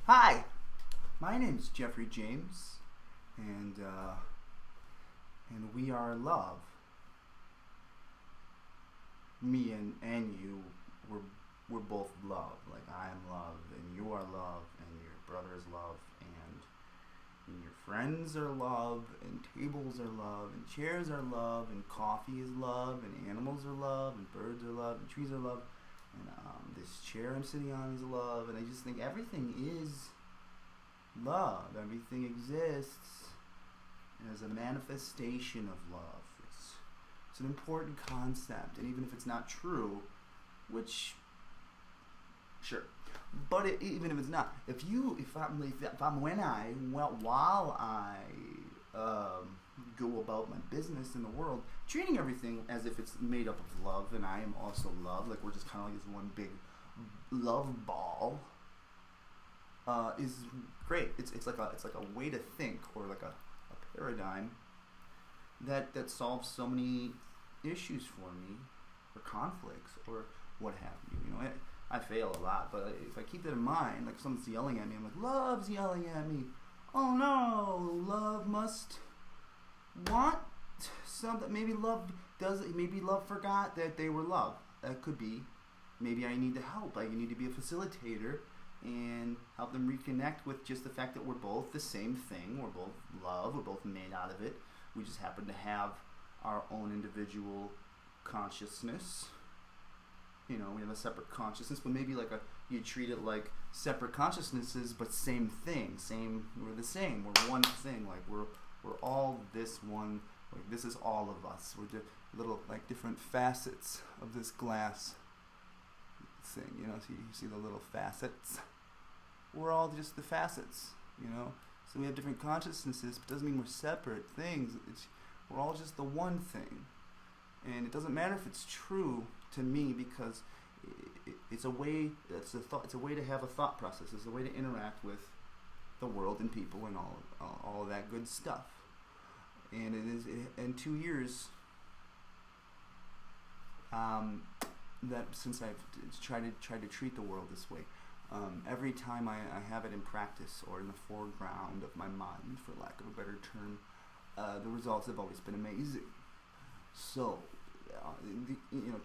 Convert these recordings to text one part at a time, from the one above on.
Hi, my name's Jeffrey James, and we are love. Me and you, we're both love. Like I am love, and you are love, and your brother is love, and your friends are love, and tables are love, and chairs are love, and coffee is love, and animals are love, and birds are love, and trees are love, and this chair I'm sitting on is love, and I just think everything is love. Everything exists as a manifestation of love. It's an important concept, and even if it's not true, which sure, but even if it's not, while I go about my business in the world, treating everything as if it's made up of love, and I am also love, like we're just kind of like this one big love ball, is great. It's like a way to think, or like a paradigm that solves so many issues for me, or conflicts, or what have you. You know, I fail a lot, but if I keep that in mind, like someone's yelling at me, I'm like, love's yelling at me. Oh no, love must want something. Maybe love forgot that they were loved. That could be. Maybe I need to help. I need to be a facilitator and help them reconnect with just the fact that we're both the same thing. We're both love. We're both made out of it. We just happen to have our own individual consciousness. You know, we have a separate consciousness, but maybe you treat it like separate consciousnesses, but same thing. We're the same. We're one thing. Like we're all this one. Like this is all of us. We're little different facets of this glass thing. You know, so you see the little facets. We're all just the facets. You know, so we have different consciousnesses, but doesn't mean we're separate things. We're all just the one thing, and it doesn't matter if it's true to me, because it's a way. It's a way to have a thought process. It's a way to interact with the world and people and all of that good stuff. And it is in 2 years that since I've tried to treat the world this way. Every time I have it in practice or in the foreground of my mind, for lack of a better term, the results have always been amazing. So,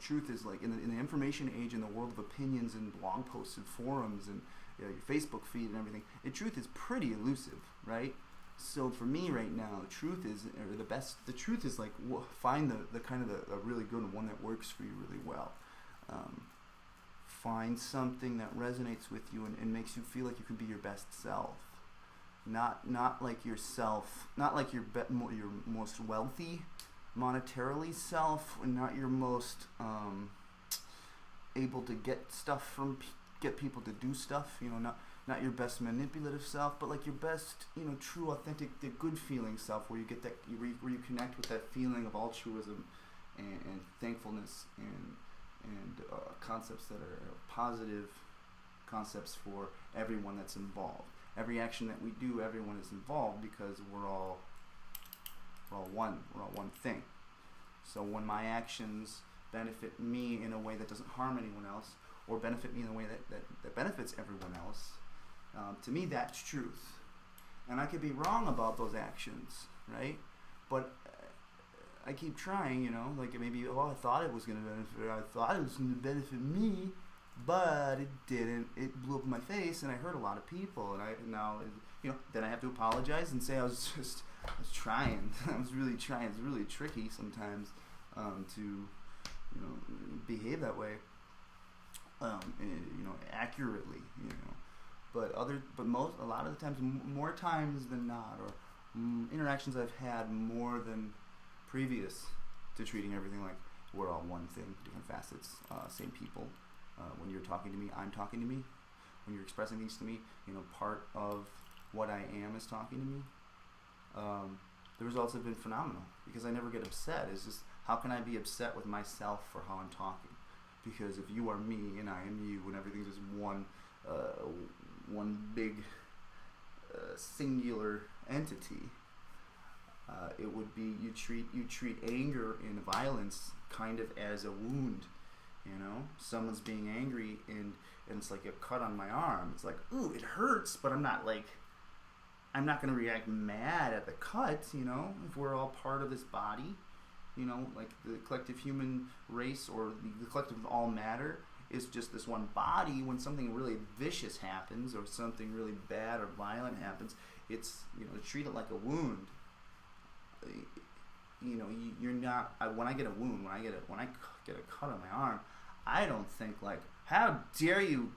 truth is like in the information age, in the world of opinions and blog posts and forums and your Facebook feed and everything, the truth is pretty elusive, right? So for me right now, the truth is find the kind of the really good one that works for you really well. Find something that resonates with you and makes you feel like you can be your best self. Not like yourself, not like your most wealthy monetarily self, and not your most able to get stuff get people to do stuff. You know, not your best manipulative self, but like your best, true, authentic, the good feeling self, where you get that, where you connect with that feeling of altruism and thankfulness and concepts that are positive concepts for everyone that's involved. Every action that we do, everyone is involved, because we're all one. We're all one thing. So when my actions benefit me in a way that doesn't harm anyone else, or benefit me in a way that benefits everyone else, to me that's truth. And I could be wrong about those actions, right? But I keep trying, like maybe, I thought it was going to benefit me, but it didn't. It blew up in my face, and I hurt a lot of people, and then I have to apologize and say I was trying. I was really trying. It's really tricky sometimes to behave that way, accurately, but a lot of the times, more times than not, or interactions I've had more than previous to treating everything like we're all one thing, different facets, same people. When you're talking to me, I'm talking to me. When you're expressing things to me, part of what I am is talking to me. The results have been phenomenal, because I never get upset. It's just, how can I be upset with myself for how I'm talking? Because if you are me and I am you, and everything's just one big singular entity, it would be you treat anger and violence kind of as a wound, Someone's being angry and it's like a cut on my arm. It's like, ooh, it hurts, but I'm not going to react mad at the cut, if we're all part of this body, like the collective human race or the collective of all matter is just this one body. When something really vicious happens or something really bad or violent happens, it's, treat it like a wound. You're not, when I get a wound, when I get a cut on my arm, I don't think like, how dare you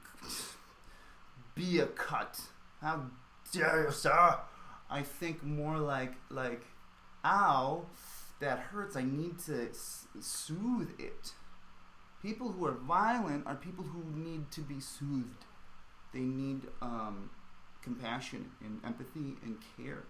be a cut? How dare you, sir? I think more like, ow, that hurts. I need to soothe it. People who are violent are people who need to be soothed. They need compassion and empathy and care.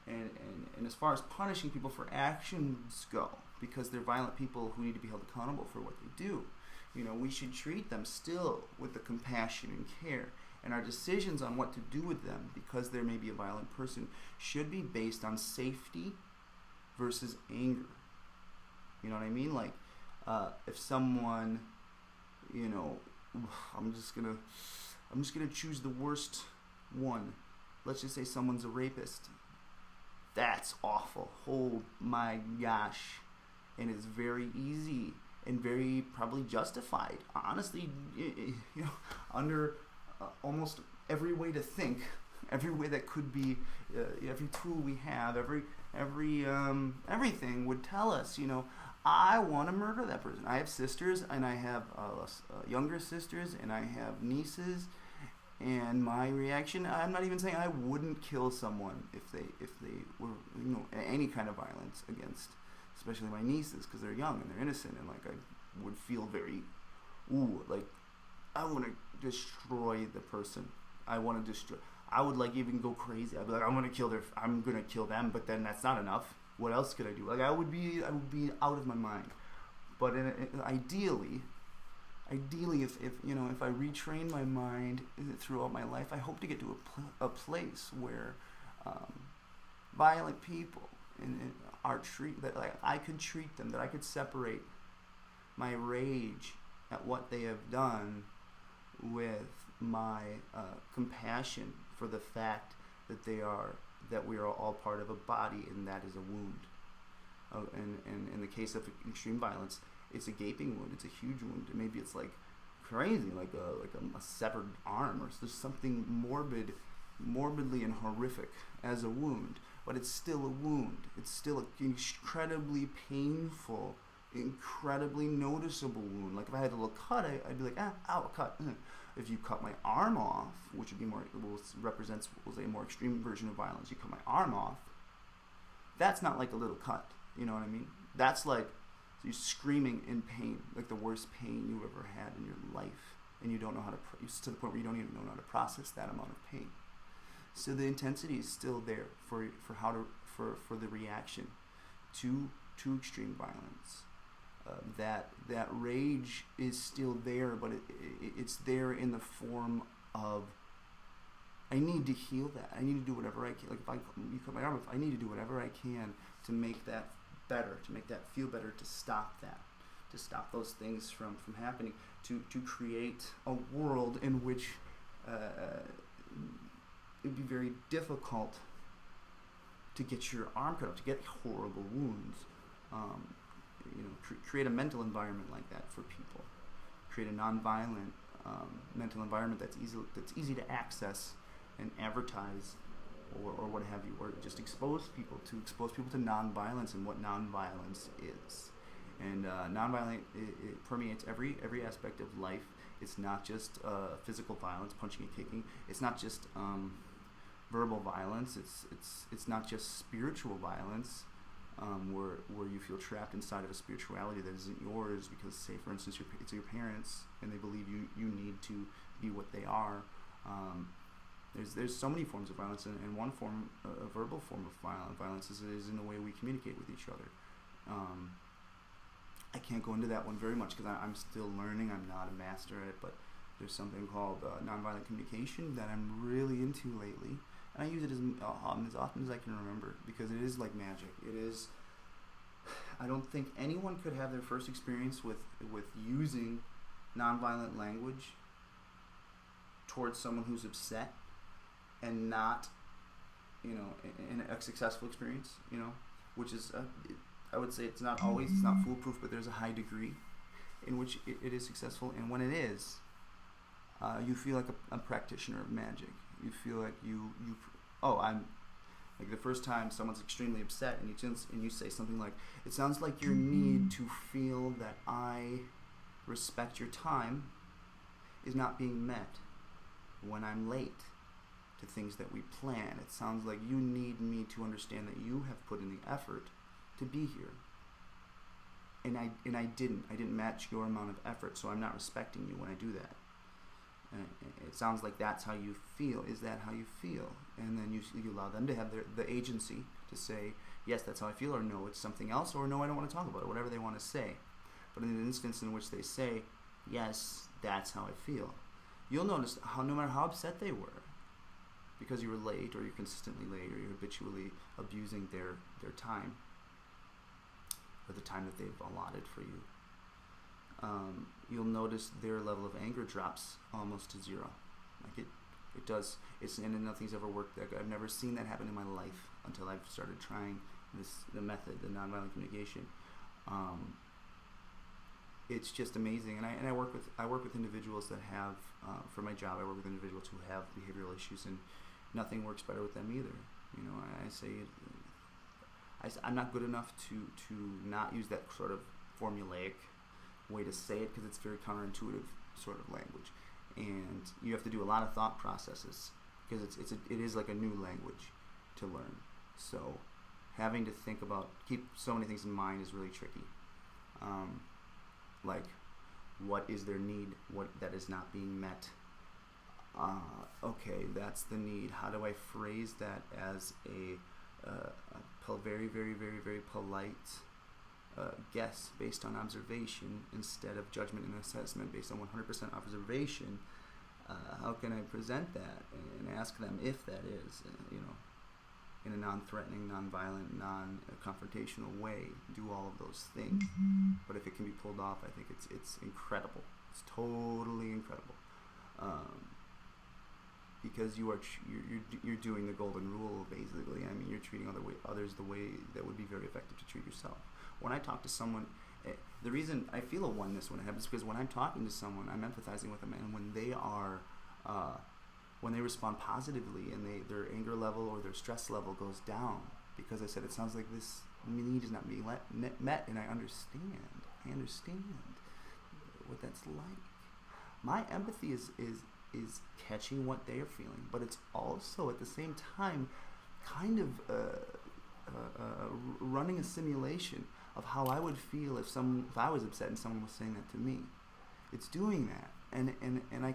And as far as punishing people for actions go, because they're violent people who need to be held accountable for what they do, we should treat them still with the compassion and care. And our decisions on what to do with them, because there may be a violent person, should be based on safety versus anger. You know what I mean? Like, if someone, I'm just gonna choose the worst one. Let's just say someone's a rapist. That's awful. Oh my gosh. And it's very easy and very probably justified. Honestly, under almost every way to think, every way that could be, every tool we have, everything would tell us, I want to murder that person. I have sisters, and I have younger sisters, and I have nieces. And my reaction, I'm not even saying I wouldn't kill someone if they were, any kind of violence against, especially my nieces, because they're young and they're innocent, and like I would feel very, I want to destroy the person. I would like even go crazy. I'd be like, I'm gonna kill them, but then that's not enough. What else could I do? Like I would be out of my mind. But ideally, if I retrain my mind throughout my life, I hope to get to a place where violent people are that like I could treat them, that I could separate my rage at what they have done with my compassion for the fact that we are all part of a body, and that is a wound. And in the case of extreme violence, it's a gaping wound. It's a huge wound. Maybe it's like crazy, like a severed arm, or there's something morbidly and horrific as a wound. But it's still a wound. It's still an incredibly painful, incredibly noticeable wound. Like if I had a little cut, I'd be like, ow, cut. If you cut my arm off, which would be represents a more extreme version of violence, you cut my arm off, that's not like a little cut. You know what I mean? That's like you're screaming in pain, like the worst pain you ever had in your life, and you don't know how to, to the point where you don't even know how to process that amount of pain. So the intensity is still there for the reaction to extreme violence. That rage is still there, but it's there in the form of, I need to heal that. I need to do whatever I can. Like if you cut my arm off, I need to do whatever I can to make that better, to make that feel better, to stop that, to stop those things from happening, to create a world in which it'd be very difficult to get your arm cut off, to get horrible wounds. Create a mental environment like that for people. Create a non-violent mental environment that's easy to access and advertise, or what have you, or just expose people to non-violence and what non-violence is. And non-violent, it permeates every aspect of life. It's not just physical violence, punching and kicking. It's not just verbal violence. It's not just spiritual violence. Where you feel trapped inside of a spirituality that isn't yours because, say, for instance, it's your parents and they believe you need to be what they are. There's so many forms of violence, and one form, a verbal form of violence, is in the way we communicate with each other. I can't go into that one very much because I'm still learning. I'm not a master at it, but there's something called nonviolent communication that I'm really into lately. And I use it as often as I can remember, because it is like magic. It is, I don't think anyone could have their first experience with using nonviolent language towards someone who's upset and not, you know, in a successful experience, you know, which is, I would say it's not foolproof, but there's a high degree in which it is successful. And when it is, you feel like a practitioner of magic. You feel like I'm like the first time someone's extremely upset and you say something like, it sounds like your need to feel that I respect your time is not being met when I'm late to things that we plan. It sounds like you need me to understand that you have put in the effort to be here. And I didn't match your amount of effort, so I'm not respecting you when I do that. It sounds like that's how you feel. Is that how you feel? And then you allow them to have the agency to say, yes, that's how I feel, or no, it's something else, or no, I don't want to talk about it, whatever they want to say. But in an instance in which they say, yes, that's how I feel, you'll notice how no matter how upset they were, because you were late, or you're consistently late, or you're habitually abusing their time, or the time that they've allotted for you, you'll notice their level of anger drops almost to zero. Like it does. And nothing's ever worked that good. I've never seen that happen in my life until I've started trying the method, the nonviolent communication. It's just amazing. And I work with individuals that have, for my job, I work with individuals who have behavioral issues, and nothing works better with them either. You know, I'm not good enough to not use that sort of formulaic way to say it, because it's very counterintuitive sort of language, and you have to do a lot of thought processes, because it is like a new language to learn. So having to keep so many things in mind is really tricky. Like, what is their need? What that is not being met? Okay, that's the need. How do I phrase that as a very, very, very, very polite guess based on observation instead of judgment and assessment based on 100% observation? How can I present that and ask them if that is, in a non-threatening, non-violent, non-confrontational way? Do all of those things. But if it can be pulled off, I think it's incredible. It's totally incredible. Because you're doing the golden rule, basically. I mean, you're treating others the way that would be very effective to treat yourself. When I talk to someone, the reason I feel a oneness when it happens is because when I'm talking to someone, I'm empathizing with them, and when they respond positively and their anger level or their stress level goes down, because I said it sounds like this need is not being met, and I understand what that's like. My empathy is catching what they are feeling, but it's also at the same time kind of running a simulation of how I would feel if I was upset and someone was saying that to me. It's doing that, and I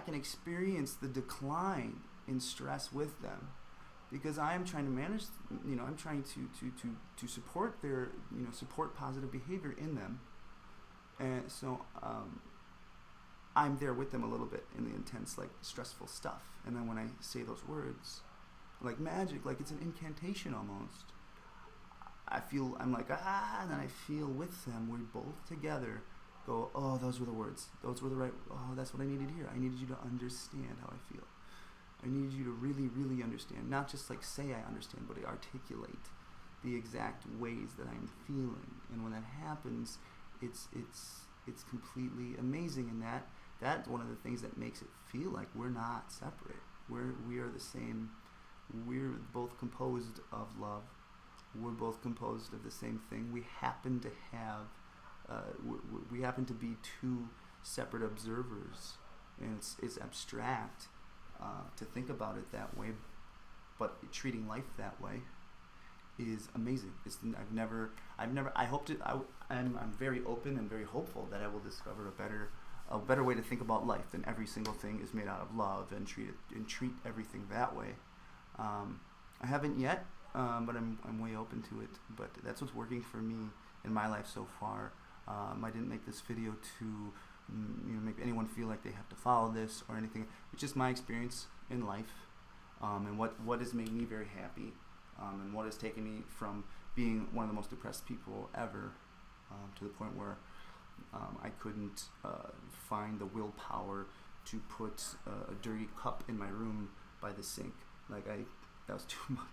can experience the decline in stress with them, because I am trying to manage. I'm trying to support their support positive behavior in them, and so I'm there with them a little bit in the intense, like, stressful stuff. And then when I say those words, like magic, like it's an incantation almost, I'm like, and then I feel with them, we both together go, oh, those were the words. Those were the right, oh, that's what I needed here. I needed you to understand how I feel. I needed you to really, really understand. Not just like say I understand, but articulate the exact ways that I'm feeling. And when that happens, it's completely amazing. And that's one of the things that makes it feel like we're not separate. We are the same. We're both composed of love. We're both composed of the same thing. We happen to have, we happen to be two separate observers, and it's abstract to think about it that way. But treating life that way is amazing. I'm very open and very hopeful that I will discover a better way to think about life than every single thing is made out of love, and treat everything that way. I haven't yet, but I'm way open to it. But that's what's working for me in my life so far. I didn't make this video to make anyone feel like they have to follow this or anything. It's just my experience in life, and what has made me very happy, and what has taken me from being one of the most depressed people ever, to the point where I couldn't find the willpower to put a dirty cup in my room by the sink. Like that was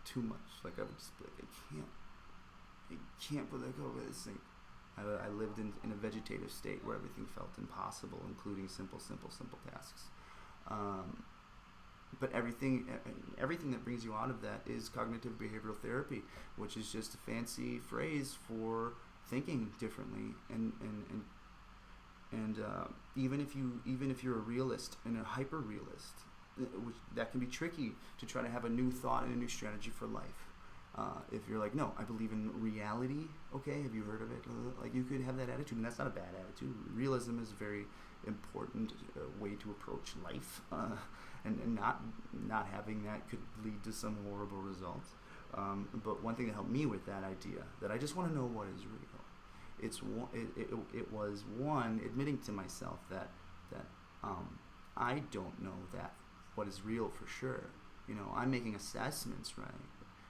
too much. Like I would just be like, I can't put that cup by the sink. I lived in a vegetative state where everything felt impossible, including simple tasks. But everything that brings you out of that is cognitive behavioral therapy, which is just a fancy phrase for thinking differently. And even if you're a realist and a hyper realist, which that can be tricky to try to have a new thought and a new strategy for life. If you're like, no, I believe in reality. Okay, have you heard of it? Like, you could have that attitude, and that's not a bad attitude. Realism is a very important way to approach life, and not having that could lead to some horrible results. But one thing that helped me with that idea, that I just want to know what is real. It was one, admitting to myself that I don't know that what is real for sure. You know, I'm making assessments, right?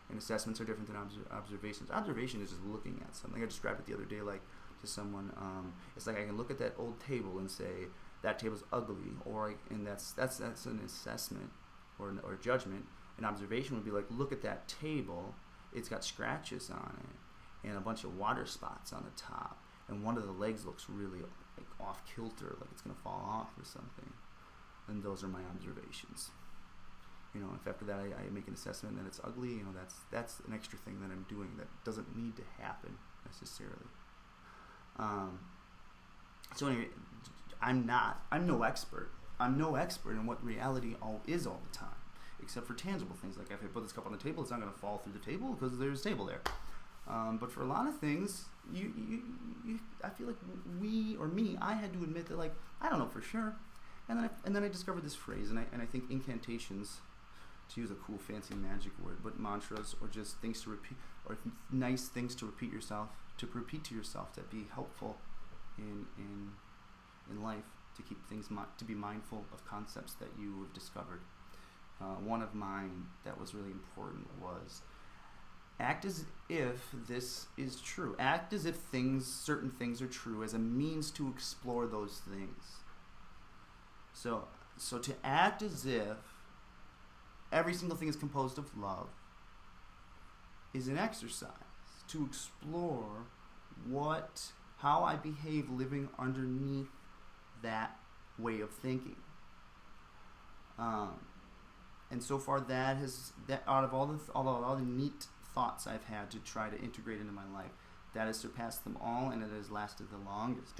And assessments are different than observations. Observation is just looking at something. I described it the other day, like, to someone. It's like I can look at that old table and say that table's ugly, and that's an assessment or judgment. An observation would be like, look at that table. It's got scratches on it and a bunch of water spots on the top, and one of the legs looks really like off kilter, like it's gonna fall off or something. And those are my observations. You know, if after that I make an assessment that it's ugly, you know, that's an extra thing that I'm doing that doesn't need to happen necessarily. So anyway, I'm no expert. I'm no expert in what reality is all the time, except for tangible things. Like if I put this cup on the table, it's not going to fall through the table because there's a table there. But for a lot of things, I feel like I had to admit that, like, I don't know for sure. And then I discovered this phrase, and I think incantations, to use a cool fancy magic word, but mantras, or just things to repeat, or nice things to repeat to yourself that be helpful in life, to keep things to be mindful of concepts that you have discovered. One of mine that was really important was, act as if this is true. Act as if certain things are true as a means to explore those things. So to act as if every single thing is composed of love is an exercise to explore how I behave living underneath that way of thinking. And so far, that out of all the neat thoughts I've had to try to integrate into my life, that has surpassed them all, and it has lasted the longest.